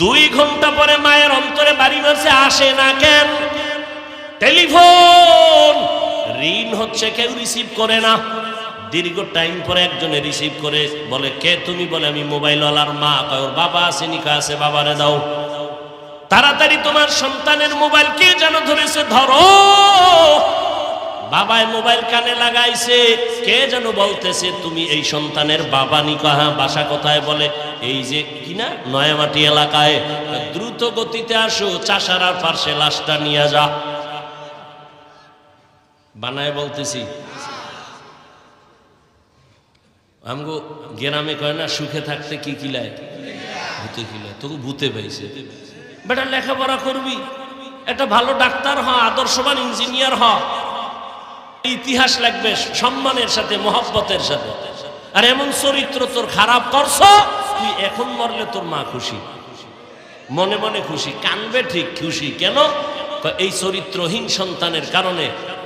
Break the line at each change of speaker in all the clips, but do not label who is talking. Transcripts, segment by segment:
2 ঘন্টা পরে মায়ের অন্তরে বাড়ি মারছে, আসে না কেন? টেলিফোন রিং হচ্ছে, কেউ রিসিভ করে না। দীর্ঘ টাইম পরে একজনে রিসিভ করে, বলে কে তুমি? বলে আমি মোবাইলওয়ালার মা। কয় ওর বাবা আছে? নিকা আছে, বাবারে দাও। তাড়াতাড়ি তোমার সন্তানের মোবাইল কে যেন ধরেছে, ধরো। বাবায় মোবাইল কানে লাগাইছে, কে যেন বলতেছে তুমি এই সন্তানের বাবা? নিকা হ্যাঁ। বাসা কোথায়? বলে এই যে কিনা নয়ামাটি এলাকায়। দ্রুত গতিতে আসো, চাষারার পার্শ্বে লাশটা নিয়ে যা। বানায় বলতেছি, আমগো গ্রামে কয় না, সুখে থাকতে কি কিলায়? ভূতে কিলায়। তোকে ভূতে পাইছে। বেটা লেখাপড়া করবি, একটা ভালো ডাক্তার হ, আদর্শবান ইঞ্জিনিয়ার হ, ইতিহাস লাগবে সম্মানের সাথে, মহব্বতের সাথে। আর এমন চরিত্র তোর খারাপ করছ, তুই এখন মরলে তোর মা খুশি, মনে মনে খুশি, কানবে ঠিক খুশি। কেন? এই চরিত্রহীন সন্তানের কারণে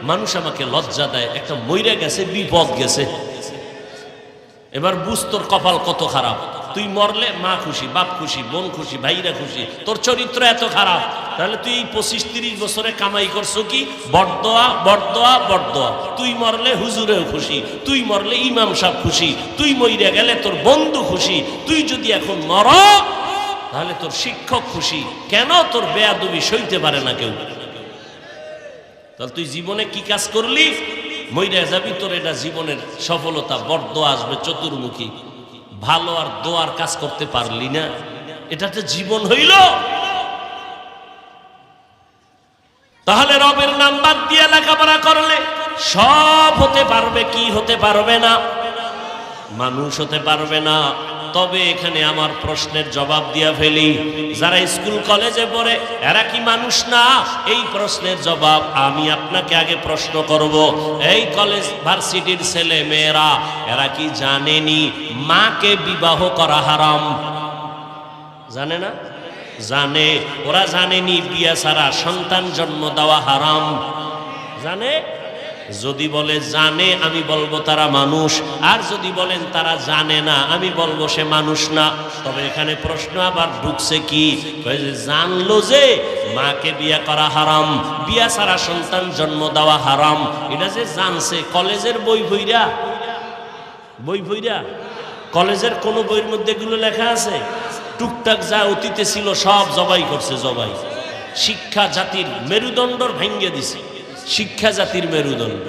মানুষ আমাকে লজ্জা দেয়। একটা মইরা গেছে, বিপদ গেছে। এবার বুঝ তোর কপাল কত খারাপ। তুই মরলে মা খুশি, বাপ খুশি, বোন খুশি, ভাইরা খুশি। তোর চরিত্র এত খারাপ, তাহলে তুই এই 25-30 বছরে কামাই করছো কি? বড়দোয়া, বড়দোয়া, বড়দোয়া। তুই মরলে হুজুরেও খুশি, তুই মরলে ইমাম সাহেব খুশি, তুই মইরা গেলে তোর বন্ধু খুশি, তুই যদি এখন মর তাহলে তোর শিক্ষক খুশি। কেন? তোর বেয়াদবি সইতে পারে না কেউ। তাহলে তুই জীবনে কি কাজ করলি? মইরা যাবি, তোর এটা জীবনের সফলতা। বড়দোয়া আসবে চতুর্মুখী। ভালো আর দোয়ার কাজ করতে পারলি না, এটা তো জীবন হইল। তাহলে রবের নাম বাদ দিয়ে লেখাপড়া করলে সব হতে পারবে, কি হতে পারবে না? মানুষ হতে পারবে না। তবে এখানে আমার প্রশ্নের জবাব দিয়া ফেলি, যারা স্কুল কলেজে পড়ে এরা কি মানুষ না? এই প্রশ্নের জবাব আমি আপনাকে আগে প্রশ্ন করব। এই কলেজ ভার্সিটির ছেলে মেয়েরা এরা কি জানেনি মাকে বিবাহ করা হারাম? জানে না? জানে। ওরা জানেনি বিয়ে ছাড়া সন্তান জন্ম দেওয়া হারাম? জানে। যদি বলে জানে, আমি বলবো তারা মানুষ। আর যদি বলেন তারা জানে না, আমি বলবো সে মানুষ না। তবে এখানে প্রশ্ন আবার ঢুকছে কি, জানলো যে মাকে বিয়ে করা হারাম, বিয়ে ছাড়া সন্তান জন্ম দেওয়া হারাম, এটা যে জানছে কলেজের বই ভইরা, বই ভইরা কলেজের কোন বইয়ের মধ্যে এগুলো লেখা আছে? টুকটাক যা অতীতে ছিল সব জবাই করছে, জবাই। শিক্ষা জাতির মেরুদণ্ড ভেঙে দিছে, শিক্ষা জাতির মেরুদণ্ড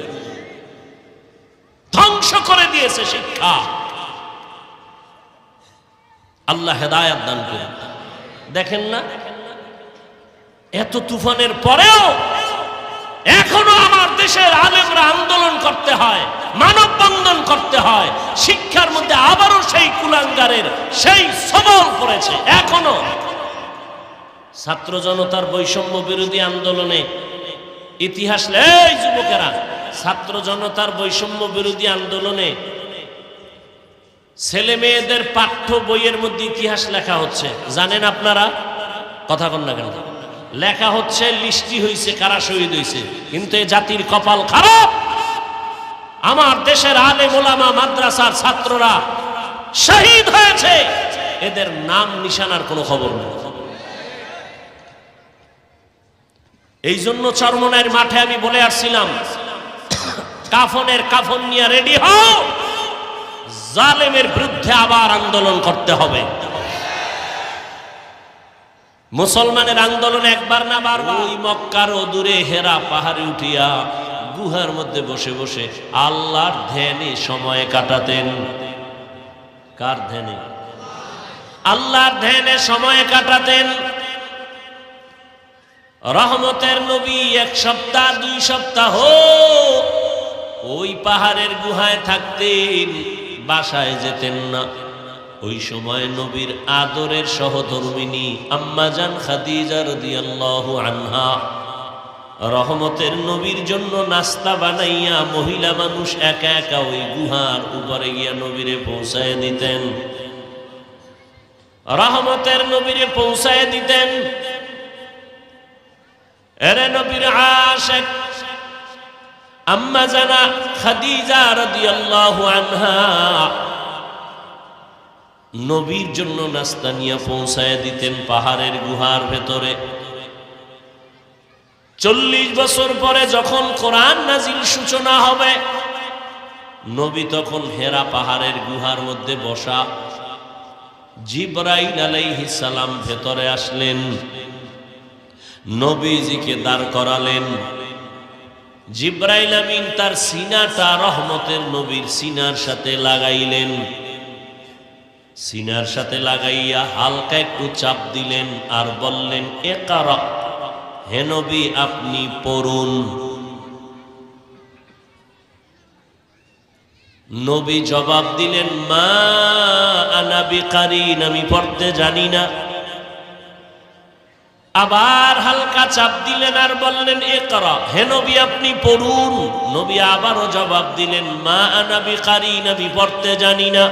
ধ্বংস করে দিয়েছে শিক্ষা। আল্লাহ হেদায়েত দান করুন। দেখেন না, এত তুফানের পরেও এখনো আমার দেশের আলেমরা আন্দোলন করতে হয়, মানববন্ধন করতে হয়। শিক্ষার মধ্যে আবারও সেই কুলাঙ্গারের সেই সবল পড়েছে। এখনো ছাত্র জনতার বৈষম্য বিরোধী আন্দোলনে ইতিহাস, এই যুবকেরা, ছাত্র জনতার বৈষম্য বিরোধী আন্দোলনে ছেলে মেয়েদের পাঠ্য বইয়ের মধ্যে ইতিহাস লেখা হচ্ছে। জানেন আপনারা? কথা কন না কেন? লেখা হচ্ছে, লিস্টি হয়েছে কারা শহীদ হয়েছে। কিন্তু এই জাতির কপাল খারাপ। আমার দেশের আলেম ওলামা মাদ্রাসার ছাত্ররা শহীদ হয়েছে, এদের নাম নিশানার কোনো খবর নেই। এই জন্য চরমনাইয়ের মাঠে আমি বলে আসছিলাম, কাফনের কাফন নিয়ে রেডি হও, জালেমের বিরুদ্ধে আবার আন্দোলন করতে হবে। মুসলমানের আন্দোলন একবার না বারবার। ওই মক্কার অদূরে হেরা পাহাড়ে উঠিয়া গুহার মধ্যে বসে বসে আল্লাহর ধ্যানে সময় কাটাতেন। কার ধ্যানে? আল্লাহর ধ্যানে সময় কাটাতেন। রহমতের নবী 1 সপ্তাহ 2 সপ্তাহ ওই পাহাড়ের গুহায় থাকতেন, বাসায় যেতেন না। ওই সময় নবীর আদরের সহধর্মিনী আম্মা জান খাদিজা রাদিয়াল্লাহু আনহা রহমতের নবীর জন্য নাস্তা বানাইয়া মহিলা মানুষ একা একা ওই গুহার উপরে গিয়া নবীরে পৌঁছায় দিতেন। রহমতের নবীরে পৌঁছায় দিতেন। এরে নবীর আশিক আম্মা জানা খাদিজা রাদিয়াল্লাহু আনহা নবীর জন্য নাস্তা নিয়ে পৌঁছায় দিতেন পাহাড়ের গুহার ভেতরে। 40 বছর পরে যখন কোরআন নাজিল সূচনা হবে, নবী তখন হেরা পাহাড়ের গুহার মধ্যে বসা। জিবরাইল আলাইহিস সালাম ভেতরে আসলেন, নবীজিকে দাঁড় করালেন। জিবরাইল আমিন তার সিনাটা রহমতের নবীর সিনার সাথে লাগাইলেন। সিনার সাথে লাগাইয়া হালকা একটু চাপ দিলেন আর বললেন, ইকরা, হে নবী আপনি পড়ুন। নবী জবাব দিলেন, মা আনা বিকারিন, আমি পড়তে জানি না। আবার হালকা চাপ দিলেন আর বললেন, ইকরা, হে নবী আপনি পড়ুন। নবী আবারও জবাব দিলেন, মা আনা বিকারিন, আমি পড়তে জানি না।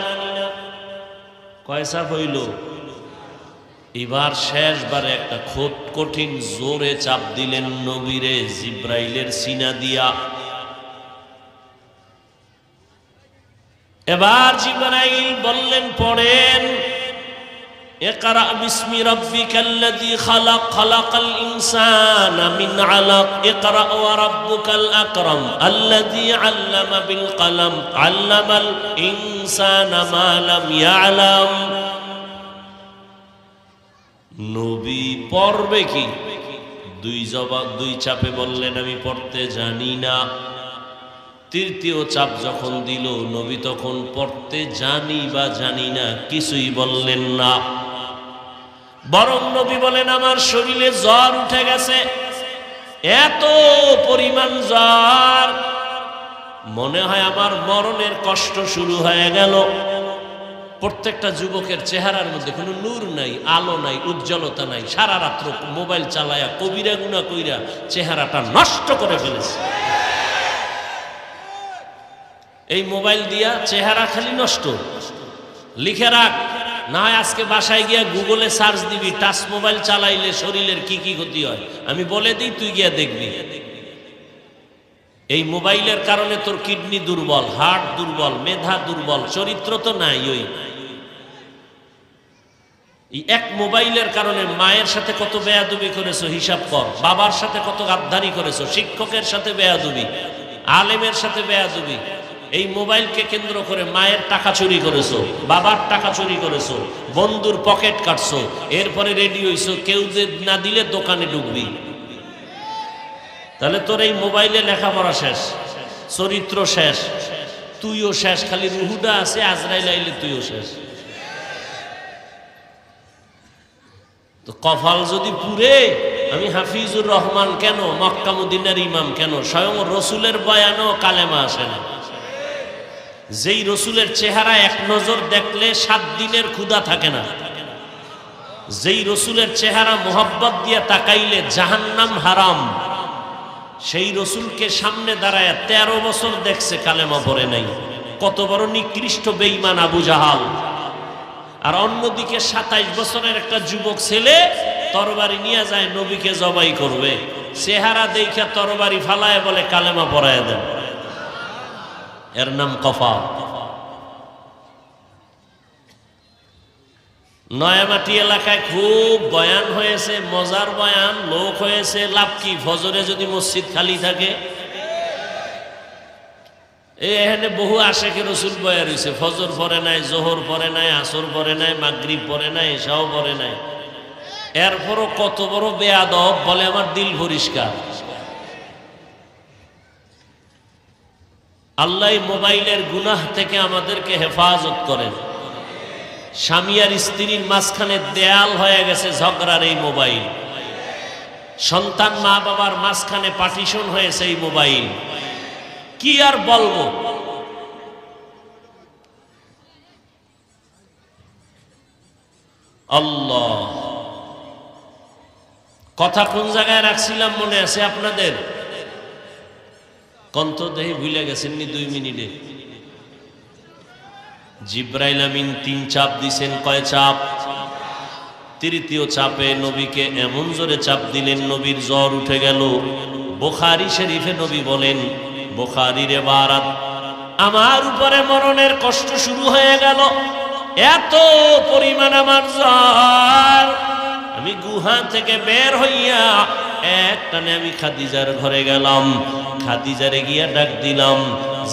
কয় চাপ হইল? এবার শেষবারে একটা কঠিন জোরে চাপ দিলেন নবীরে জিব্রাইলের সিনা দিয়া। এবার জিবরাইল বললেন, পড়েন, ইকরা বিসমি রাব্বিকাল্লাযী খালাক, খালাকাল ইনসানা মিন আলাক, ইকরা ওয়া রাব্বুকাল আকরাম আল্লাযী আল্লামা বিল কলম, আল্লামাল ইনসানা মা লাম ইয়ালাম। নবী পড়বে কি? দুই চাপে বললেন, আমি পড়তে জানি না। তৃতীয় চাপ যখন দিল, নবী তখন পড়তে জানি বা জানি না কিছুই বললেন না। বরং নবী বলেন, আমার শরীরে জ্বর উঠে গেছে, এত পরিমাণ জ্বর, মনে হয় আমার মরণের কষ্ট শুরু হয়ে গেল। প্রত্যেকটা যুবকের চেহারার মধ্যে কোনো নূর নাই, আলো নাই, উজ্জ্বলতা নাই। সারা রাত্র মোবাইল চালায়া কবিরা গুনাহ কইরা চেহারাটা নষ্ট করে ফেলেছে। এই মোবাইল দিয়া চেহারা খালি নষ্ট। লিখে রাখ, না হয় আজকে বাসায় গিয়া গুগলে সার্চ দিবি, টাচ মোবাইল চালাইলে শরীরের কি কি ক্ষতি হয় আমি বলে দিই, তুই গিয়া দেখবি। এই মোবাইলের কারণে তোর কিডনি দুর্বল, হার্ট দুর্বল, মেধা দুর্বল, চরিত্র তো নাই। ওই এক মোবাইলের কারণে মায়ের সাথে কত বেয়াদবি করেছো হিসাব কর, বাবার সাথে কত গাদ্দারি করেছো, শিক্ষকের সাথে বেয়াদবি, আলেমের সাথে বেয়াদবি। এই মোবাইলকে কেন্দ্র করে মায়ের টাকা চুরি করেছো, বাবার টাকা চুরি করেছো, বন্ধুর পকেট কাটছো, এরপরে রেডি হইছো, কেউ যে না দিলে দোকানে ঢুকবি। তাহলে তোর এই মোবাইলে লেখাপড়া শেষ, চরিত্র শেষ, তুইও শেষ। খালি রুহুটা আছে, আজরাইল আইলে তুইও শেষ। তো কপাল যদি পুরে, আমি হাফিজুর রহমান কেন, মক্কা মদিনার ইমাম কেন, স্বয়ং রসুলের বয়ানও কালেমা আসে না। যেই রসুলের চেহারা এক নজর দেখলে 7 দিনের ক্ষুধা থাকে না, যেই রসুলের চেহারা মোহাব্বত দিয়ে তাকাইলে জাহান্নাম হারাম, সেই রসুলকে সামনে দাঁড়ায় 13 বছর দেখছে, কালেমা পড়ে নাই। কত বড় নিকৃষ্ট বেঈমান আবু জাহাল। আর অন্যদিকে 27 বছরের একটা যুবক ছেলে তরবারি নিয়ে যায় নবীকে জবাই করবে, চেহারা দেখে তরবারি ফালায় বলে কালেমা পড়ায় দেন। এর নাম কফা। নয়ামাটি এলাকায় খুব বয়ান হয়েছে, মজার বয়ান, লোক হয়েছে। লাভ কি? ফজরে যদি মসজিদ খালি থাকে, এখানে বহু আশেকে রসুল বয়া রয়েছে, ফজর পরে নাই, জোহর পরে নাই, আসর পরে নাই, মাগরিব পরে নাই, এশাও পরে নাই। এরপরও কত বড় বেয়াদব, বলে আমার দিল পরিষ্কার। আল্লাহ মোবাইলের গুনাহ থেকে আমাদেরকে হেফাজত করেন। স্বামী আর স্ত্রীর মাঝখানে দেয়াল হয়ে গেছে ঝগড়ার এই মোবাইল। সন্তান মা বাবার মাঝখানে পার্টিশন হয়েছে এই মোবাইল। কি আর বলবো? আল্লাহ, কথা কোন জায়গায় রাখছিলাম মনে আছে আপনাদের? কন্ত দেহে ভুলে গেছেন নি 2 মিনিটে? জিব্রাইল আমিন 3 চাপ দিছেন। কয় চাপ? তৃতীয় চাপে নবীকে এমন জোরে চাপ দিলেন, নবীর জ্বর উঠে গেল। বুখারী শরীফে নবী বলেন, বুখারীর ইবারত, আমার উপরে মরণের কষ্ট শুরু হয়ে গেল। এত পরিমাণ আমার জ্বর, আমি গুহা থেকে বের হইয়া একটানে আমি খাদিজার ঘরে গেলাম। খাদিজারে গিয়া ডাক দিলাম,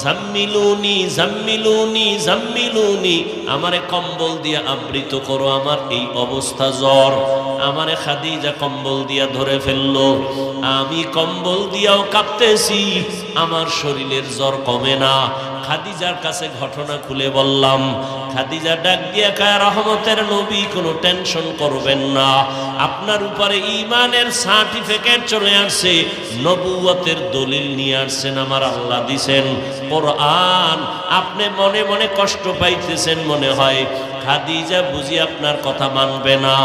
জাম্মিলুনি জাম্মিলুনি জাম্মিলুনি, আমারে কম্বল দিয়া আবৃত করো, আমার এই অবস্থা জ্বর। আমারে খাদিজা কম্বল দিয়া ধরে ফেললো, আমি কম্বল দিয়াও কাঁপতেছি, আমার শরীরের জ্বর কমে না। খাদিজার কাছে ঘটনা খুলে বললাম। খাদিজা ডাক দিয়া কয়, রহমতের নবী, কোনো টেনশন করবেন না, আপনার উপরে ঈমানের সার্টিফিকেট চলে আসছে, নবুয়তের দলিল নিয়ে আসছেন, আমার আল্লাহ দিছেন কোরআন। আপনি মনে মনে কষ্ট পাইতেছেন মনে হয়, খাদিজা বুঝি আপনার কথা মানবে না।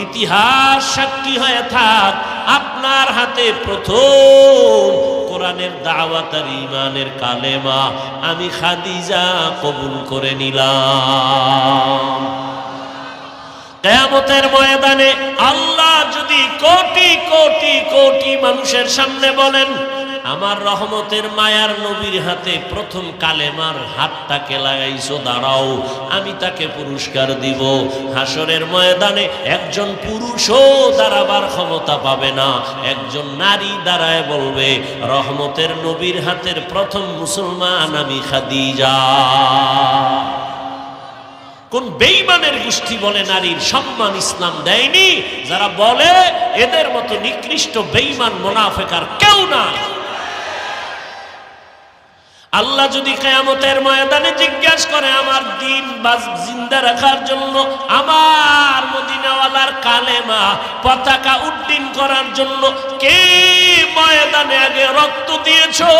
ইতিহাস সাক্ষী হয়ে থাক, আপনার হাতে প্রথম কোরআনের দাওয়াত আর ঈমানের কালেমা আমি খাদিজা কবুল করে নিলাম। কিয়ামতের ময়দানে আল্লাহ যদি কোটি কোটি কোটি মানুষের সামনে বলেন, আমার রহমতের মায়ার নবীর হাতে প্রথম কালেমার হাতটাকে লাগাইছো, দাঁড়াও, আমি তাকে পুরস্কার দিব। হাসরের ময়দানে একজন পুরুষও দাঁড়াবার ক্ষমতা পাবে না, একজন নারী দাঁড়ায় বলবে, রহমতের নবীর হাতের প্রথম মুসলমান আমি খাদিজা। কোন বেঈমানের গোষ্ঠী বলে নারীর সম্মান ইসলাম দেয়নি? যারা বলে এদের মতো নিকৃষ্ট বেঈমান মুনাফিক আর কেউ না। আল্লাহ যদি কিয়ামতের ময়দানে জিজ্ঞাসা করে, আমার দিন জিন্দা রাখার জন্য, আমার মদিনাওয়ালার কালেমা পতাকা উড্ডীন করার জন্য কে ময়দানে আগে রক্ত দিয়েছো,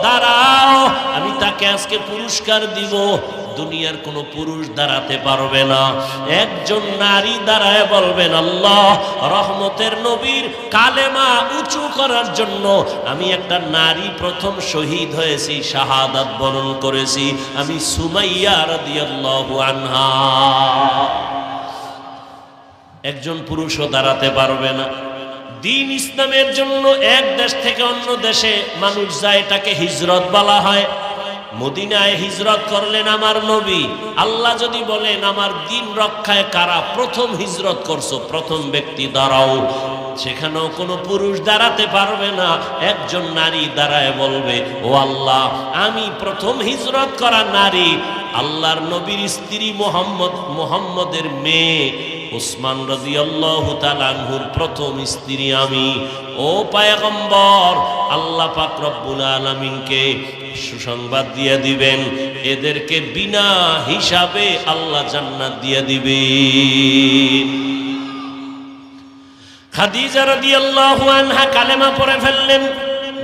দাঁড়াও, আমি তাকে আজকে পুরস্কার দিব। দুনিয়ার কোন পুরুষ দাঁড়াতে পারবে না, একজন নারী দাঁড়ায় বলবেন, আল্লাহ, রহমতের নবীর কালেমা উঁচু করার জন্য আমি একটা নারী প্রথম শহীদ হয়েছি, শাহাদাত বরণ করেছি, আমি সুমাইয়া রাদিয়াল্লাহু আনহা। একজন পুরুষও দাঁড়াতে পারবে না। দিন ইসলামের জন্য এক দেশ থেকে অন্য দেশে মানুষ যায়, এটাকে হিজরত বলা হয়। মদিনায় হিজরত করলেন আমার নবী। আল্লাহ যদি বলেন, আমার দিন রক্ষায় কারা প্রথম হিজরত করছো, প্রথম ব্যক্তি দাঁড়াও, সেখানেও কোনো পুরুষ দাঁড়াতে পারবে না, একজন নারী দাঁড়ায় বলবে, ও আল্লাহ, আমি প্রথম হিজরত করা নারী, আল্লাহর নবীর স্ত্রী মুহাম্মদের মেয়ে উসমান রাদিয়াল্লাহু তাআলা আনহুর প্রথম স্ত্রী আমি। ও পয়গম্বর, আল্লাহ পাক রব্বুল আলামিনকে সুসংবাদ দিয়ে দিবেন, এদেরকে বিনা হিসাবে আল্লাহ জান্নাত দিয়ে দিবেন। খাদিজা রাদিয়াল্লাহু আনহা কালেমা পড়ে ফেললেন,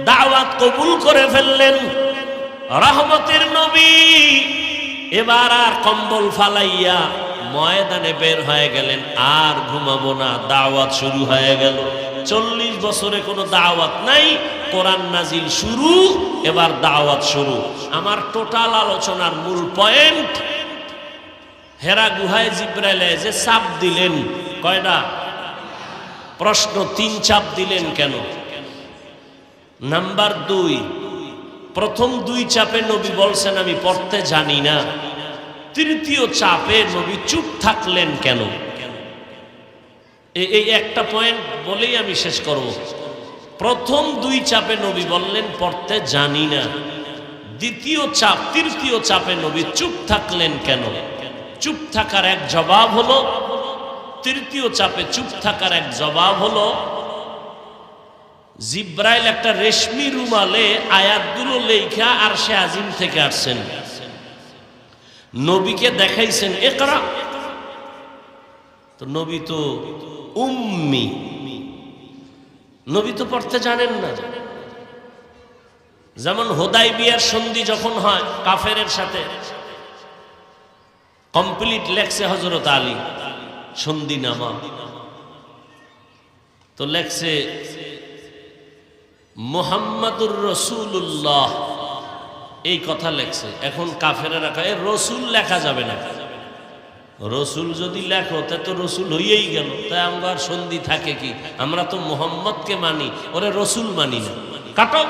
দাওয়াত কবুল করে ফেললেন। রহমতের নবী এবার আর কম্বল ফালাইয়া ময়দানে বের হয়ে গেলেন, আর ঘুমাবো না, দাওয়াত শুরু হয়ে গেল। 40 বছরে কোনো দাওয়াত নাই, কোরআন নাজিল শুরু, এবার দাওয়াত শুরু। আমার টোটাল আলোচনার মূল পয়েন্ট, হেরা গুহায় জিব্রাইল যে চাপ দিলেন, কয়টা প্রশ্ন, 3 চাপ দিলেন কেন? নাম্বার 2, প্রথম 2 চাপে নবী বলছেন আমি পড়তে জানি না। তৃতীয় চাপে নবী চুপ থাকলেন কেন? এই একটা পয়েন্ট বলেই আমি শেষ করব। প্রথম 2 চাপে নবী বললেন পড়তে জানি না। তৃতীয় চাপে নবী চুপ থাকলেন কেন? চুপ থাকার এক জবাব হলো, তৃতীয় চাপে চুপ থাকার এক জবাব হলো, জিব্রাইল একটা রেশমি রুমালে আয়াতগুলো লেখা আরশে আজিম থেকে আসছেন, নবীকে দেখাইছেন, ইকরা। তো নবী তো উম্মি, নবী তো পড়তে জানেন না। যেমন হুদাইবিয়ার সন্ধি যখন হয় কাফেরের সাথে, কমপ্লিট লেখছে হযরত আলী সন্ধিনামা, তো লেখছে মুহাম্মাদুর রাসূলুল্লাহ, এই কথা লেখছে। এখন কাফেরেরা কয় রসুল লেখা যাবে না, রসুল যদি লেখো তা তো রসুল হইয়েই গেল, তাই আমার সন্ধি থাকে কি? আমরা তো মুহাম্মদকে মানি, ওরে রসুল মানি না, কাটো।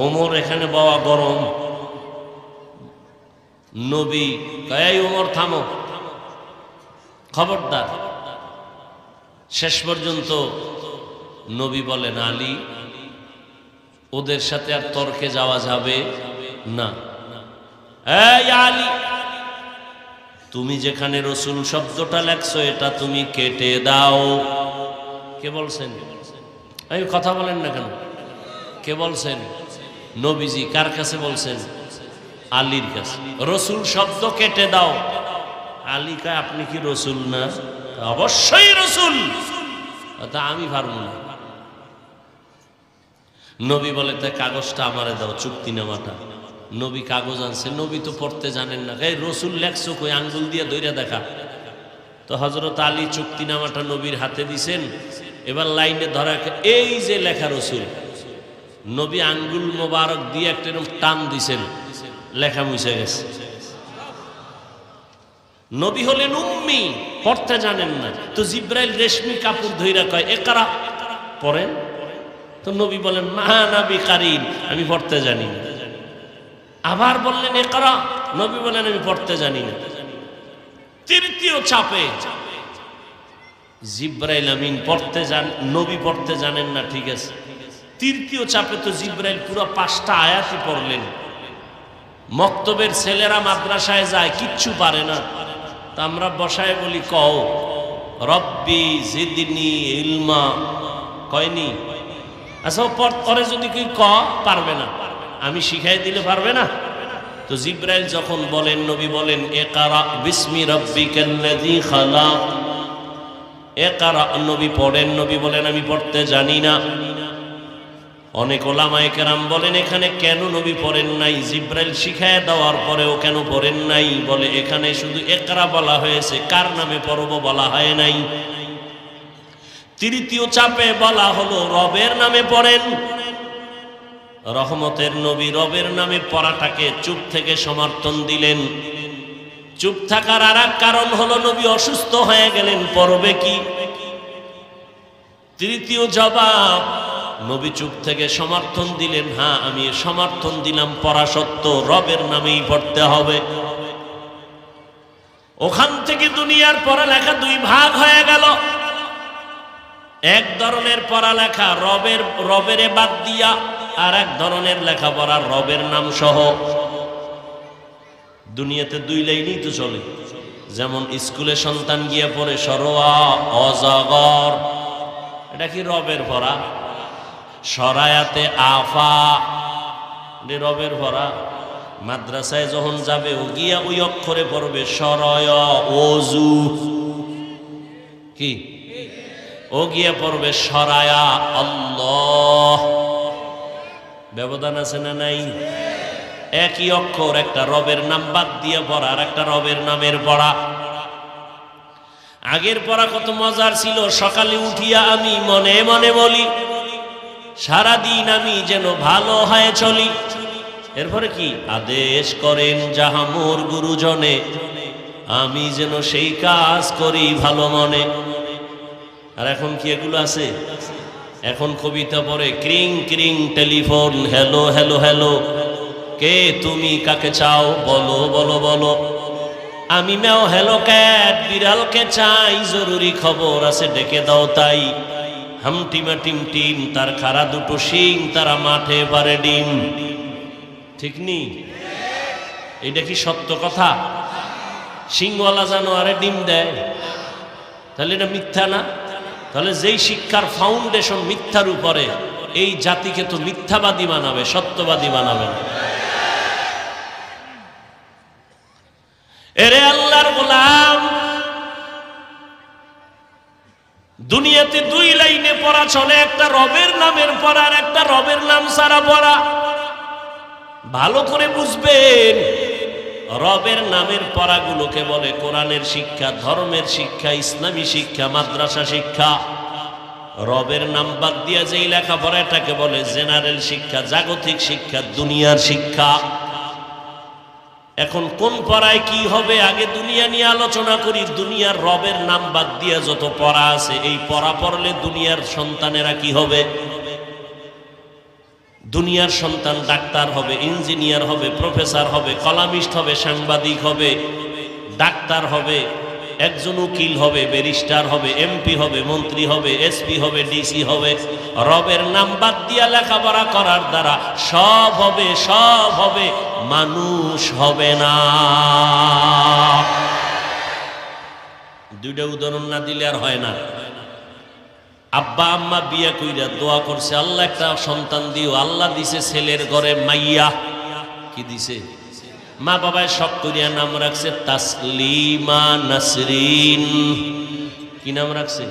ওমর এখানে বাবা গরম, নবী কয় ওমর থামো, খবরদার। শেষ পর্যন্ত নবী বলেন আলী ওদের সাথে আর তর্কে যাওয়া যাবে না। এই আলী তুমি যেখানে রসুল শব্দটা লেখছো এটা তুমি কেটে দাও। কে বলছেন? এই কথা বলেন না কেন? কে বলছেন? নবীজি। কার কাছে বলছেন? আলীর কাছে। রসুল শব্দ কেটে দাও। আলী কয় আপনি কি রসুল না? অবশ্যই রসুল। তা আমি পারবো না। নবী বলে তাই কাগজটা আমারে দাও, চুক্তিনামাটা। নবী কাগজ আনছে। নবী তো পড়তে জানেন না। এই রসুল লেখছো কই? আঙ্গুল দিয়ে ধইরা দেখা। তো হযরত আলী চুক্তিনামাটা নবীর হাতে দিছেন। এবার লাইনে ধরা, এই যে লেখা রসুল। নবী আঙ্গুল মোবারক দিয়ে একটা টান দিছেন, লেখা মুছে গেছে। নবী হলেন উম্মি, পড়তে জানেন না। তো জিব্রাইল রেশমি কাপড় ধইরা কয় ইকরা, পড়েন। তো নবী বলেন মা নবী কারিন, আমি পড়তে জানি না। আবার বললেন ইকরা, নবী বলেন আমি পড়তে জানি না। তৃতীয় চাপে জিব্রাইল আমিন পড়তে নবী পড়তে জানেন না, ঠিক আছে। তৃতীয় চাপে তো জিব্রাইল পুরো 5টা আয়াতই পড়লেন। মক্তবের ছেলেরা মাদ্রাসায় যায়, কিচ্ছু পারে না। তা আমরা বসায় বলি কও রব্বি জিদনি ইলমা, কয়নি? আচ্ছা পরে যদি কি পারবে না, আমি শিখাই দিলে পারবে না? তো জিব্রাইল যখন বলেন, নবী বলেন ইকরা বিসমি রাব্বিকাল্লাযী খালাক, ইকরা, নবী পড়েন। নবী বলেন আমি পড়তে জানি না। অনেক ওলামায়ে কেরাম বলেন এখানে কেন নবী পড়েন নাই? জিব্রাইল শিখায় দেওয়ার পরেও কেন পড়েন নাই? বলে এখানে শুধু ইকরা বলা হয়েছে, কার নামে পড়ব বলা হয় নাই। তৃতীয় চাপে বলা হলো রবের নামে পড়েন। রহমতের নবী রবের নামে পড়াটাকে চুপ থেকে সমর্থন দিলেন। চুপ থাকার আর এক কারণ হলো নবী অসুস্থ হয়ে গেলেন, পড়বে কি? তৃতীয় জবাব, নবী চুপ থেকে সমর্থন দিলেন, হ্যাঁ আমি সমর্থন দিলাম, পড়া সত্য, রবের নামেই পড়তে হবে। ওখান থেকে দুনিয়ার পড়ালেখা 2 ভাগ হয়ে গেল। এক ধরনের পড়ালেখা রবের বাদ দিয়া, আর এক ধরনের লেখাপড়া রবের নাম সহ। দুনিয়াতে 2 লাইনই তো চলে। যেমন স্কুলে সন্তান গিয়ে পড়ে সরোয়া অজগর, এটা কি রবের পড়া? সরায়াতে আফা, রবের পড়া। মাদ্রাসায় যখন যাবে ও গিয়া ওই অক্ষরে পড়বে সরয় ওজু, কি ও গিয়া পড়বে সরায়া আল্লাহ। ব্যবধান আছে না নাই? একই অক্ষর, একটা রবের নাম বাদ দিয়ে পড়া আর একটা রবের নামের পড়া। আগের পড়া কত মজার ছিল। সকালে উঠিয়া আমি মনে মনে বলি সারাদিন আমি যেন ভালো হয়ে চলি। এরপরে কি আদেশ করেন যাহা মোর গুরুজনে, আমি যেন সেই কাজ করি ভালো মনে। আর এখন কি এগুলো আছে? এখন কবিতা পড়ে ক্রিং ক্রিং টেলিফোন, হ্যালো হ্যালো হ্যালো, কে তুমি কাকে চাও বলো বলো বলো। আমি ম্যাও হ্যালো ক্যাট, বিড়ালকে চাই, জরুরি খবর আছে ডেকে দাও তাই। হামটিমা টিম টিম, তার খাড়া 2টো শিং, তারা মাঠে পারে ডিম। ঠিক নি? এটা কি সত্য কথা? শিংওয়ালা জানোয়ারে ডিম দেয়, তাহলে এটা মিথ্যা না? তাহলে যেই শিক্ষার ফাউন্ডেশন মিথ্যার উপরে, এই জাতিকে তো মিথ্যাবাদী বানাবে, সত্যবাদী বানাবে না। এরে আল্লাহর গোলাম, দুনিয়াতে 2 লাইনে পড়া চলে, একটা রবের নামের পড়া আর একটা রবের নাম ছাড়া পড়া। ভালো করে বুঝবেন, রবের নামের পড়াগুলোকে বলে কোরআনের শিক্ষা, ধর্মের শিক্ষা, ইসলামী শিক্ষা, মাদ্রাসা শিক্ষা। রবের নাম বাদ দিয়া যেই লেখাপড়া এটাকে বলে জেনারেল শিক্ষা, জাগতিক শিক্ষা, দুনিয়ার শিক্ষা। এখন কোন পড়ায় কি হবে, আগে দুনিয়া নিয়ে আলোচনা করি। দুনিয়ার রবের নাম বাদ দিয়া যত পড়া আছে, এই পড়া পড়লে দুনিয়ার সন্তানেরা কি হবে? দুনিয়ার সন্তান ডাক্তার হবে, ইঞ্জিনিয়ার হবে, প্রফেসর হবে, কলামিস্ট হবে, সাংবাদিক হবে, ডাক্তার হবে, একজন উকিল হবে, ব্যারিস্টার হবে, এমপি হবে, মন্ত্রী হবে, এসপি হবে, ডিসি হবে। রবের নাম বাদ দিয়া লেখাপড়া করার দ্বারা সব হবে, সব হবে, মানুষ হবে না। দুইটা উদাহরণ না দিলে আর হয় না। আব্বা আম্মা বিয়ে কইরা দোয়া করছে, আল্লাহ একটা সন্তান দিও। আল্লাহ দিছে ছেলের ঘরে মাইয়া। কি দিছে? মা বাবায় শখ করিয়া নাম রাখছে তাসলিমা নাসরিন। কি নাম রাখছে?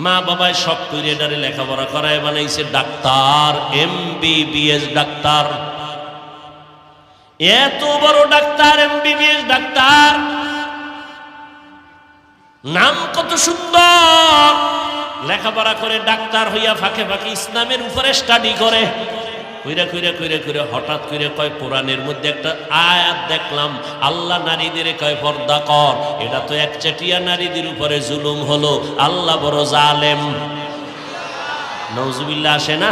মা বাবায় শখ করিয়া এটারে লেখাপড়া করায় বানাইছে ডাক্তার, MBBS ডাক্তার। এত বড় ডাক্তার, MBBS ডাক্তার, নাম কত সুন্দর। লেখাপড়া করে ডাক্তার হইয়া ফাঁকে ফাঁকে ইসলামের উপরে স্টাডি করে। কইরা কইরা কইরা কইরা হঠাৎ করে কয়, কোরআনের মধ্যে একটা আয়াত দেখলাম, আল্লাহ নারীদের কয় পর্দা কর। এটা তো একচেটিয়া নারীদের উপরে জুলুম হলো, আল্লাহ বড় জালেম। নাউজুবিল্লাহ আসে না?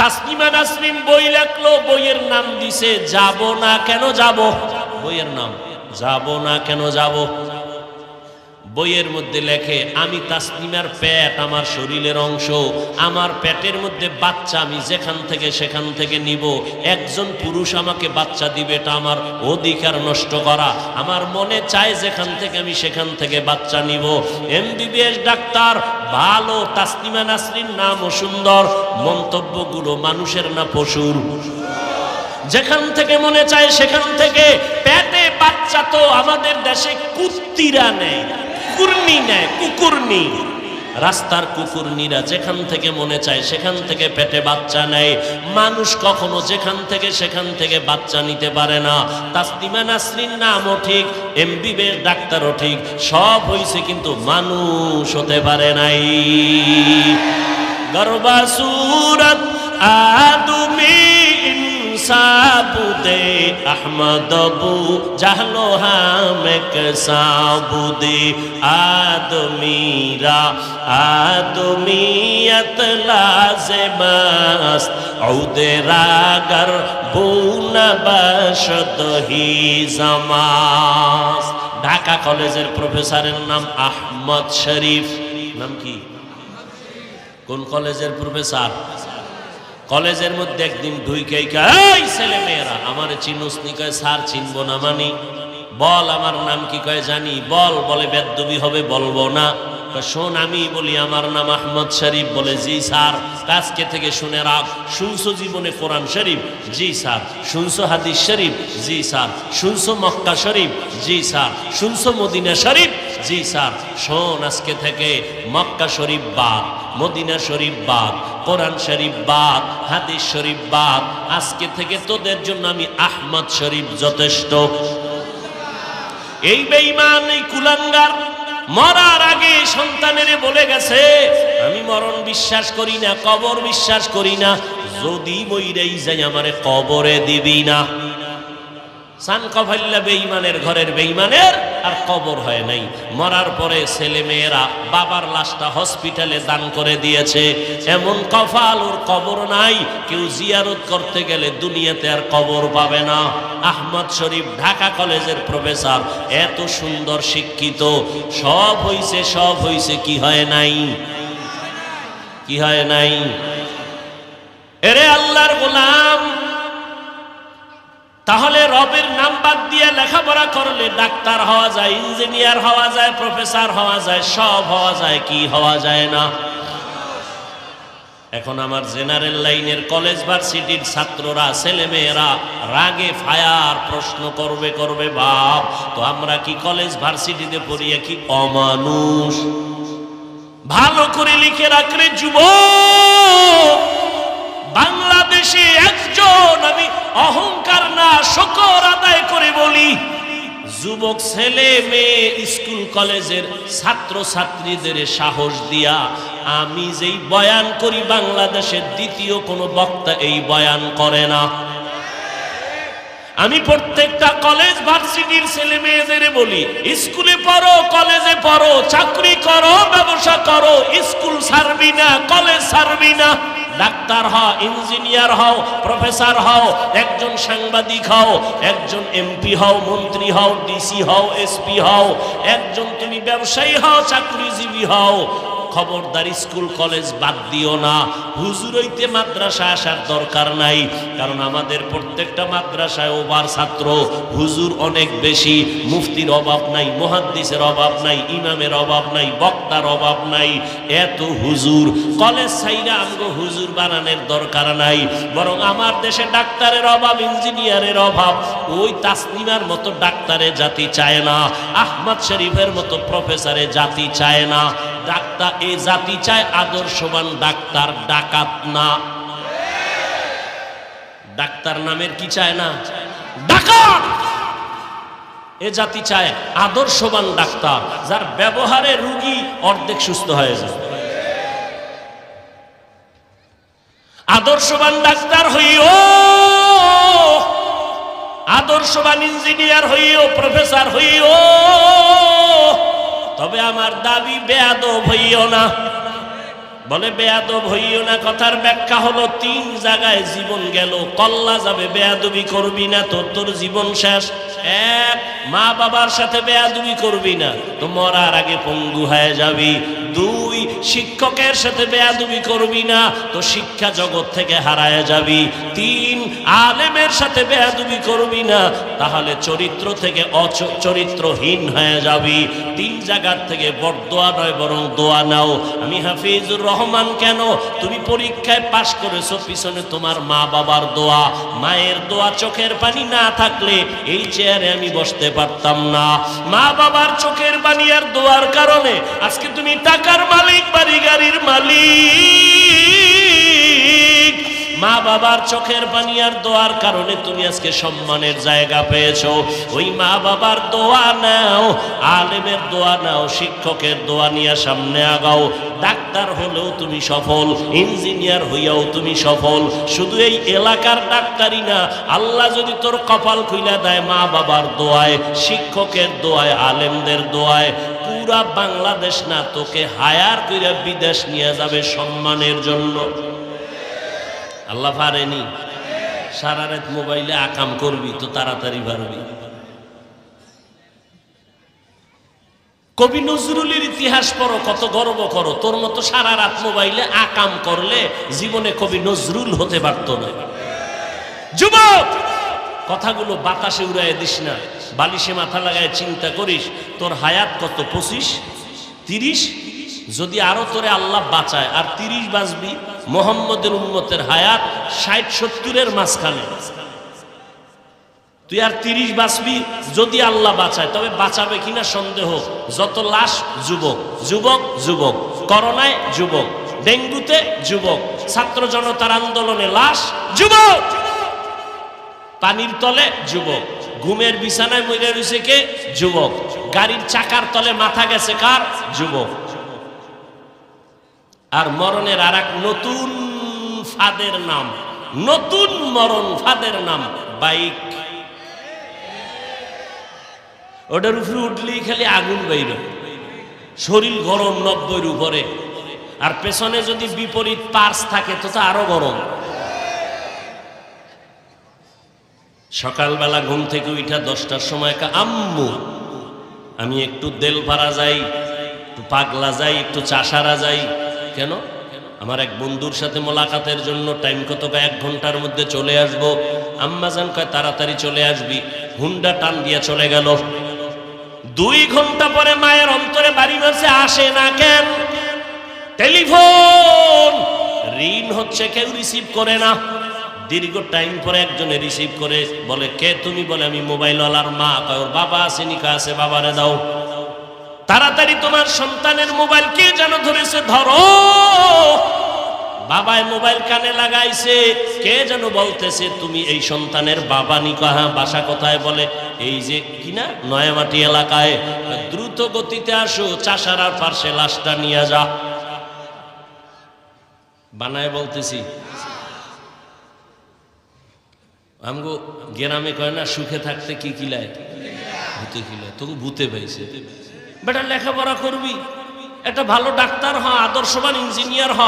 তাসলিমা নাসরিন বই লেখলো, বইয়ের নাম দিছে যাব না কেন যাব। বইয়ের নাম যাব না কেন যাব। বইয়ের মধ্যে লেখে, আমি তাসলিমার পেট আমার শরীরের অংশ, আমার পেটের মধ্যে বাচ্চা আমি যেখান থেকে সেখান থেকে নিব। একজন পুরুষ আমাকে বাচ্চা দিবে, এটা আমার অধিকার নষ্ট করা। আমার মনে চায় যেখান থেকে আমি সেখান থেকে বাচ্চা নিব। MBBS ডাক্তার ভালো, তাসলিমা নাসরিন নামও সুন্দর, মন্তব্যগুলো মানুষের না পশুর। যেখান থেকে মনে চায় সেখান থেকে। পেটে বাচ্চা তো আমাদের দেশে কুত্তিরা নেয়, কুকুরনি নেয়, কুকুরনি। রাস্তার কুকুরনিরা যেখান থেকে মনে চায় সেখান থেকে পেটে বাচ্চা নেয়। মানুষ কখনো যেখান থেকে সেখান থেকে বাচ্চা নিতে পারে না। তাসলিমা নাসরিন নামও ঠিক, MBBS ডাক্তারও ঠিক, সব হইছে, কিন্তু মানুষ হতে পারে নাই। গর্বা সুরত আদমি সাবুদে আহমদবু জাহলো হামেক সাবুদে আদমিরা আদমিয়ত লাজেমাস ঔদে রাগর বুনা বশদ হি জামাস। ঢাকা কলেজের প্রফেসরের নাম আহমদ শরীফ। নাম কি? কোন কলেজের প্রফেসর? কলেজের মধ্যে একদিন ঢুইকাই কয়, ছেলে মেয়েরা আমার চিনুস নি? কয় স্যার চিনবো না। মানি বল আমার নাম কি? কয় জানি। বল। বলে বেদবি হবে, বলবো না। শোন আমি বলি আমার নাম আহমদ শরীফ। বলে জি স্যার। আজকে থেকে শুনে রাখ। শুনছো জীবনে কোরআন শরীফ? জি স্যার। শুনছো হাদিস শরীফ? জি স্যার। শুনছো মক্কা শরীফ? জি স্যার। শুনছো মদিনা শরীফ? জি স্যার। শোন আজকে থেকে মক্কা শরীফ বাদ, মদিনা শরীফ বাদ, কোরআন শরীফ বাদ, হাদিস শরীফ বাদ। আজকে থেকে তোদের জন্য আমি আহমদ শরীফ যথেষ্ট। এই বেঈমান, এই কুলাঙ্গার মরার আগে সন্তানের বলে গেছে, আমি মরণ বিশ্বাস করি না, কবর বিশ্বাস করি না, যদি মইরাই যাই আমারে কবরে দিবি না। সান কভাল্লা বেঈমানের ঘরের বেঈমানের আর কবর হয় নাই। মরার পরে ছেলে মেয়েরা বাবার লাশটা হসপিটালে দান করে দিয়েছে। এমন কপাল, ওর কবর নাই। কেউ জিয়ারত করতে গেলে দুনিয়াতে আর কবর পাবে না। আহমদ শরীফ ঢাকা কলেজের প্রফেসর, এত সুন্দর শিক্ষিত, সব হইছে, সব হইছে, কি হয় নাই? কি হয় নাই? এরে আল্লাহর গোলাম, তাহলে রবের নাম বাদ দিয়ে লেখাপড়া করলে ডাক্তার হওয়া যায়, ইঞ্জিনিয়ার হওয়া যায়, প্রফেসর হওয়া যায়, সব হওয়া যায়, কি হওয়া যায় না? এখন আমার জেনারেল লাইনের কলেজ ভার্সিটির ছাত্ররা, ছেলে মেয়েরা রাগে ফায়ার প্রশ্ন করবে বাপ, তো আমরা কি কলেজ ভার্সিটিতে পড়িয়া কি অমানুষ? ভালো করে লিখে রাখলে যুবক, বাংলাদেশে একজন, আমি অহংকার না শকর আদায় করে বলি, যুবক ছেলে মেয়ে স্কুল কলেজের ছাত্র ছাত্রীদের সাহস দিয়া আমি যেই বয়ান করি, বাংলাদেশের দ্বিতীয় কোনো বক্তা এই বয়ান করে না। আমি প্রত্যেকটা কলেজ ভার্সিটির ছেলে মেয়েদের বলি, স্কুলে পড়ো, কলেজে পড়ো, চাকরি করো, ব্যবসা করো, স্কুল ছাড়বি না, কলেজ ছাড়বি না। ডাক্তার হও, ইঞ্জিনিয়ার হও, প্রফেসর হও, একজন সাংবাদিক হও, একজন এমপি হও, মন্ত্রী হও, ডিসি হও, এসপি হও, একজন তুমি ব্যবসায়ী হও, চাকরিজীবী হও, খবরদার স্কুল কলেজ বাদ দিও না। হুজুর হইতে মাদ্রাসা আসার দরকার নাই, কারণ আমাদের প্রত্যেকটা মাদ্রাসায় ওভার ছাত্র, হুজুর অনেক বেশি। মুফতির অভাব নাই, মুহাদ্দিসের অভাব নাই, ইমামের অভাব নাই, বক্তার অভাব নাই, এত হুজুর। কলেজ ছাইরা আমগো হুজুর বানানোর দরকার নাই, বরং আমার দেশে ডাক্তারের অভাব, ইঞ্জিনিয়ারের অভাব। ওই তাসলিমার মতো ডাক্তারে জাতি চায় না, আহমদ শরীফের মতো প্রফেসরে জাতি চায় না। ডাক্তার এ জাতি চায় আদর্শবান ডাক্তার, ডাকাত না। ডাক্তার নামের কি চায় না, ডাকাত। এ জাতি চায় আদর্শবান ডাক্তার, যার ব্যবহারে রোগী অর্ধেক সুস্থ হয়ে যায়। আদর্শবান ডাক্তার হইও, আদর্শবান ইঞ্জিনিয়ার হইও, প্রফেসর হইও, তবে আমার দাবি বেয়াদব হইও না। বলে বেয়াদব হইও না, কথার ব্যাখ্যা হলো 3 জায়গায় জীবন গেল, কল্লা যাবে, বেয়াদবি করবি না তো তোর জীবন শেষ। 1, মা বাবার সাথে বেয়াদবি করবি না তো মরার আগে পঙ্গু হয়ে যাবি। 2, শিক্ষকের সাথে বেয়াদবি করবি না তো শিক্ষা জগৎ থেকে হারায় যাবি। 3, আলেমের সাথে বেয়াদবি করবি না, তাহলে চরিত্র থেকে চরিত্রহীন হয়ে যাবি। 3 জায়গার থেকে বড়দোয়া নয় বরং দোয়া নাও। আমি হাফিজুর রহমান কেন, তুমি পরীক্ষায় পাশ করেছো পিছনে তোমার মা বাবার দোয়া, মায়ের দোয়া, চোখের পানি না থাকলে এই চেয়ারে আমি বসতে পারতাম না। মা বাবার চোখের পানি আর দোয়ার কারণে আজকে তুমি টাকার মালিক, বাড়ি গাড়ির মালিক। মা বাবার চোখের পানি আর দোয়ার কারণে তুমি আজকে সম্মানের জায়গা পেয়েছো। ওই মা বাবার দোয়া নাও, আলেমের দোয়া নাও, শিক্ষকের দোয়া নিয়ে সামনে আগাও। ডাক্তার হলেও তুমি সফল, ইঞ্জিনিয়ার হইয়াও তুমি সফল। শুধু এই এলাকার ডাক্তারই না, আল্লাহ যদি তোর কপাল খুইলা দেয় মা বাবার দোয়ায়, শিক্ষকের দোয়ায়, আলেমদের দোয়ায়, পুরা বাংলাদেশ না তোকে হায়ার কইরা বিদেশ নিয়ে যাবে সম্মানের জন্য। আল্লাহ পারেনি? সারা রাত মোবাইলে আকাম করবি তো তাড়াতাড়ি পারবি। কবি নজরুলের ইতিহাস পড়ো, কত গর্ব করো। তোর মতো সারা রাত মোবাইলে আকাম করলে জীবনে কবি নজরুল হতে পারত না। যুবক, কথাগুলো বাতাসে উড়াইয়া দিস না, বালিশে মাথা লাগায় চিন্তা করিস তোর হায়াত কত, 25, 30। যদি আরো তোরে আল্লাহ বাঁচায় আর 30 বাঁচবি। মোহাম্মদের উম্মতের হায়াত 60-70-এর মাঝখানে, তুই আর 30 বাঁচবি যদি আল্লাহ বাঁচায়। তবে বাঁচাবে কিনা সন্দেহ। যত লাশ যুবক, যুবক, যুবক, করোনায় যুবক, ডেঙ্গুতে যুবক, ছাত্র জনতার আন্দোলনে লাশ যুবক, পানির তলে যুবক, ঘুমের বিছানায় মরে রয়েছে কে, যুবক, গাড়ির চাকার তলে মাথা গেছে কার, যুবক। আর মরণের আর এক নতুন ফাঁদের নাম, নতুন মরণ ফাঁদের নাম বাইক। ওটার উপরে উঠলেই খালি আগুন বাইর, শরীর গরম 90-এর উপরে, আর পেছনে যদি বিপরীত পার্স থাকে তো আরো গরম। সকালবেলা ঘুম থেকে উঠা 10টার সময় আম্মু আমি একটু দেলপাড়া যাই, একটু পাগলা যাই, একটু চাষারা যাই। কেন? আমার এক বন্ধুর সাথে মোলাকাতের জন্য। টাইম কত? 1 ঘন্টার মধ্যে চলে আসবো। আম্মাজান কয় তাড়াতাড়ি চলে আসবি। হুন্ডা টান দিয়া চলে গেল। 2 ঘন্টা পরে মায়ের অন্তরে বাড়ি মারছে, আসে না কেন? টেলিফোন রিং হচ্ছে, কেউ রিসিভ করে না। দীর্ঘ টাইম পরে একজনে রিসিভ করে, বলে কে তুমি? বলে আমি মোবাইলওয়ালার মা। কয় ওর বাবা আছে? নিকা আছে, বাবারে দাও। তাড়াতাড়ি তোমার সন্তানের মোবাইল কে যেন ধরেছে, ধরো। বাবায় মোবাইল কানে লাগাইছে, কে যেন বলতেছে তুমি এই সন্তানের বাবা? নিকা হ্যাঁ। বাসা কোথায়? বলে এই যে কিনা নয়ামাটি এলাকায়। দ্রুত গতিতে আসো, চাষারার পার্শ্বে লাশটা নিয়ে যা। বানায় বলতেছি, আমগো গ্রামে কয় না, সুখে থাকতে কি কিলায়, ভূতে কিলায়। তোকে ভূতে পাইছে। বেটা লেখাপড়া করবি, একটা ভালো ডাক্তার হ, আদর্শবান ইঞ্জিনিয়ার হ,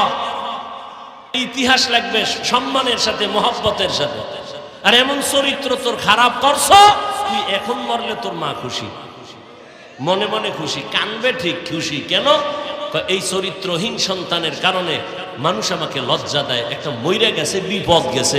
ইতিহাস লাগবে সম্মানের সাথে, মহব্বতের সাথে। আর এমন চরিত্র তোর খারাপ করছ, তুই এখন মরলে তোর মা খুশি, মনে মনে খুশি, কানবে ঠিক খুশি। কেন? এই চরিত্রহীন সন্তানের কারণে মানুষ আমাকে লজ্জা দেয়, একটা মইরা গেছে, বিপদ গেছে।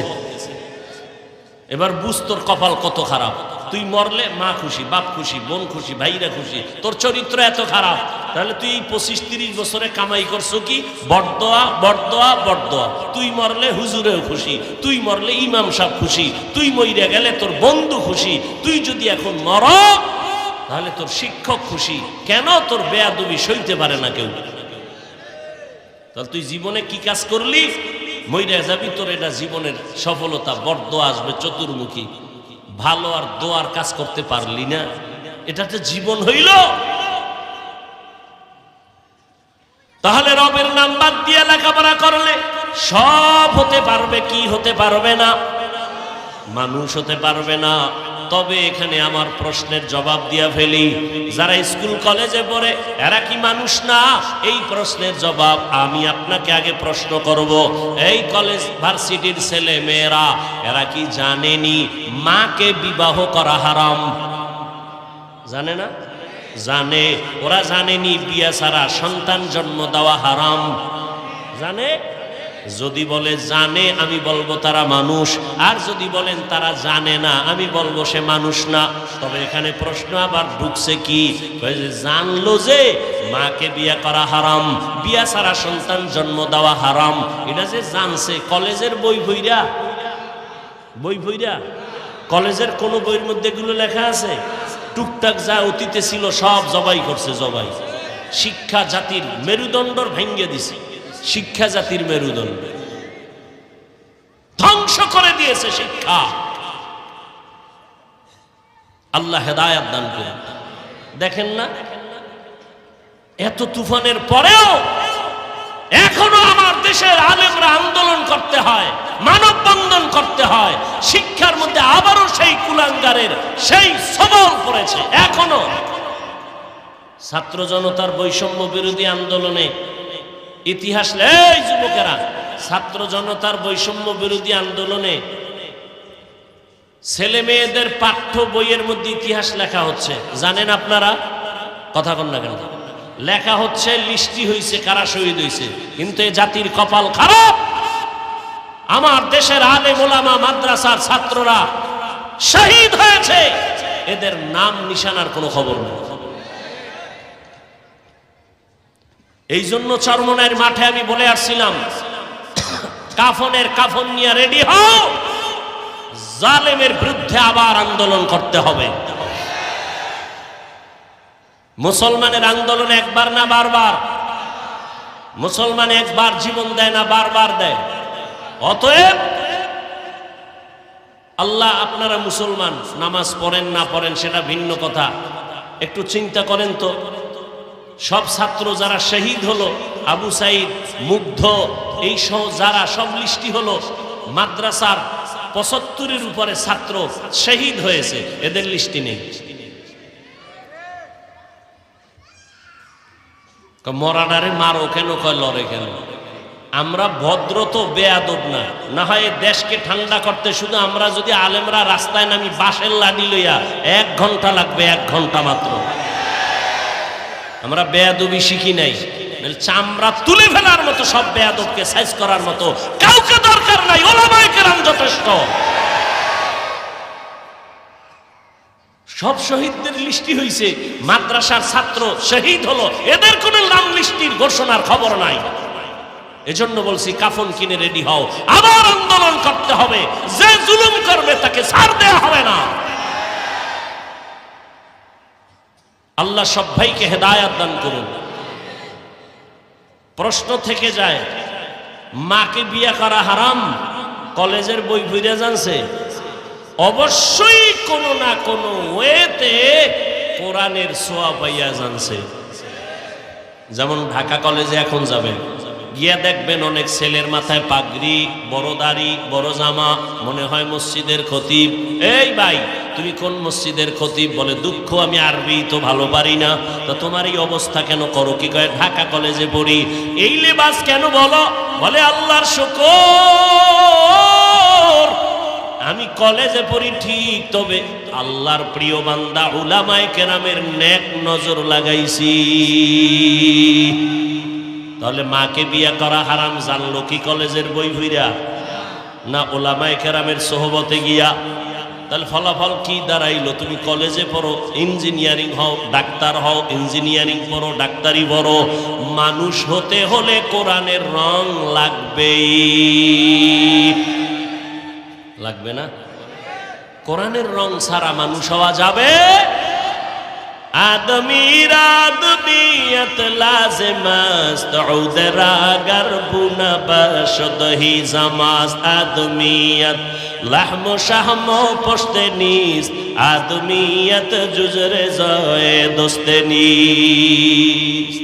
এবার বুঝ তোর কপাল কত খারাপ। তুই মরলে মা খুশি, বাপ খুশি, বোন খুশি, ভাইরা খুশি। তোর চরিত্র এত খারাপ, তাহলে তুই এই 25-30 বছরে কামাই করছো কি? বড়দোয়া, বড়দোয়া, বড়দোয়া। তুই মরলে হুজুরেও খুশি, তুই মরলে ইমাম সাহেব খুশি, তুই মইরা গেলে তোর বন্ধু খুশি, তুই যদি এখন মর তাহলে তোর শিক্ষক খুশি। কেন? তোর বেয়াদবি সইতে পারে না কেউ। তাহলে তুই জীবনে কি কাজ করলি? মইরা যাবি, তোর এটা জীবনের সফলতা। বড়দোয়া আসবে চতুর্মুখী, ভালো আর দোয়ার কাজ করতে পারলি না, এটা তো জীবন হইল। তাহলে রবের নাম বাদ দিয়ে লেখাপড়া করলে সব হতে পারবে, কি হতে পারবে না? মানুষ হতে পারবে না। তবে এখানে আমার প্রশ্নের জবাব দিয়া ফেলি, যারা স্কুল কলেজে পড়ে এরা কি মানুষ না? এই প্রশ্নের জবাব আমি আপনাকে আগে প্রশ্ন করব। এই কলেজ ভার্সিটির ছেলে মেয়েরা এরা কি জানেনি মাকে বিবাহ করা হারাম? জানে না? জানে। ওরা জানেনি বিয়ে ছাড়া সন্তান জন্ম দেওয়া হারাম? জানে? যদি বলে জানে, আমি বলবো তারা মানুষ। আর যদি বলেন তারা জানে না, আমি বলবো সে মানুষ না। তবে এখানে প্রশ্ন আবার ঢুকছে কি, জানলো যে মাকে বিয়ে করা হারাম, বিয়ে ছাড়া সন্তান জন্ম দেওয়া হারাম, এটা যে জানছে। কলেজের বই বইরা, বই বইরা কলেজের কোন বইয়ের মধ্যে এগুলো লেখা আছে? টুকটাক যা অতীতে ছিল সব জবাই করছে, জবাই। শিক্ষা জাতির মেরুদণ্ড ভেঙে দিছে, শিক্ষা জাতির মেরুদণ্ড ধ্বংস করে দিয়েছে শিক্ষা। আল্লাহ হেদায়েত দান করুন। দেখেন না, এত তুফানের পরেও এখনো আমার দেশের আলেমরা আন্দোলন করতে হয়, মানববন্ধন করতে হয়। শিক্ষার মধ্যে আবারও সেই কুলাঙ্গারের সেই সবল পড়েছে। এখনো ছাত্র জনতার বৈষম্য বিরোধী আন্দোলনে ইতিহাস, এই যুবকেরা, ছাত্র জনতার বৈষম্য বিরোধী আন্দোলনে ছেলে মেয়েদের পাঠ্য বইয়ের মধ্যে ইতিহাস লেখা হচ্ছে। জানেন আপনারা? কথা কন না কেন? লেখা হচ্ছে লিস্টি হয়েছে কারা শহীদ হয়েছে। কিন্তু এই জাতির কপাল খারাপ, আমার দেশের আলেম ওলামা মাদ্রাসার ছাত্ররা শহীদ হয়েছে, এদের নাম নিশানার কোনো খবর নেই। এই জন্য চরমনাইয়ের মাঠে আমি বলে আসছিলাম, কাফনের কাফন নিয়ে রেডি হও, জালেমের বিরুদ্ধে আবার আন্দোলন করতে হবে। মুসলমানের আন্দোলন একবার না বারবার? মুসলমান একবার জীবন দেয় না, বারবার দেয়। অতএব আল্লাহ, আপনারা মুসলমান, নামাজ পড়েন না পড়েন সেটা ভিন্ন কথা, একটু চিন্তা করেন তো। সব ছাত্র যারা শহীদ হলো, আবু সাইদ, মুগ্ধ, এই সহ যারা সব লিস্টি হলো, মাদ্রাসার 75-এর উপরে ছাত্র শহীদ হয়েছে, এদের লিস্টি নেই। মরাডারে মারো কেন, কয় লড়ে কেন? আমরা ভদ্র তো, বেয়াদব না। না হয় দেশকে ঠান্ডা করতে শুধু আমরা যদি আলেমরা রাস্তায় নামি বাঁশের লাঠি লইয়া 1 ঘন্টা লাগবে, 1 ঘন্টা মাত্র। আমরা বেয়াদবি শিখি নাই, চামড়া তুলে ফেলার মতো সব বেয়াদবকে সাইজ করার মতো কাউকে দরকার নাই, ওলামায়ে কেরাম যথেষ্ট। সব শহীদদের লিস্টি হয়েছে, মাদ্রাসার ছাত্র শহীদ হলো, এদের কোনো নাম লিস্টির ঘোষণার খবর নাই। এজন্য বলছি কাফন কিনে রেডি হও, আবার আন্দোলন করতে হবে। যে জুলুম করবে তাকে ছাড় দেওয়া হবে না। আল্লাহ সব ভাইকে হেদায়েত দান করুন। প্রশ্ন থেকে যায়, মাকে বিয়ে করা হারাম, কলেজের বই ফিরে জানছে? অবশ্যই কোনো না কোনো ওয়েতে কোরআনের ছোঁয়া পাইয়া জানছে। যেমন ঢাকা কলেজে এখন যাবেন, গিয়া দেখবেন অনেক ছেলের মাথায় পাগড়ি, বড় দাড়ি, বড় জামা, মনে হয় মসজিদের খতিব। এই ভাই, তুমি কোন মসজিদের খতিব? বলে দুঃখ আমি আরবি তো ভালো পারি না। তো তোমার এই অবস্থা কেন করো? কি কয় ঢাকা কলেজে পড়ি। এই লেবাস কেন বলো? বলে আল্লাহর শুকর, আমি কলেজে পড়ি ঠিক, তবে আল্লাহর প্রিয় বান্দা উলামায়ে কেরামের নেক নজর লাগাইছি। তাহলে মাকে বিয়ে করা হারাম জানলো কি কলেজের বই ভইরা, না উলামায়ে কেরামের সোহবতে গিয়া? তাহলে ফলাফল কি দাঁড়াইলো? তুমি কলেজে পড়ো, ইঞ্জিনিয়ারিং হও, ডাক্তার হও, ইঞ্জিনিয়ারিং পড়ো, ডাক্তারি পড়ো, মানুষ হতে হলে কোরআনের রং লাগবেই। লাগবে না? কোরআনের রং ছাড়া মানুষ হওয়া যাবে? আদমির আদমিয়ত লাজিমাস্ত উদরা গরবুনা বশদহি জামাস আদমিয়ত লাহম শাহম পশতে নিস আদমিয়ত জুজরে জয়ে দোস্তে নিস।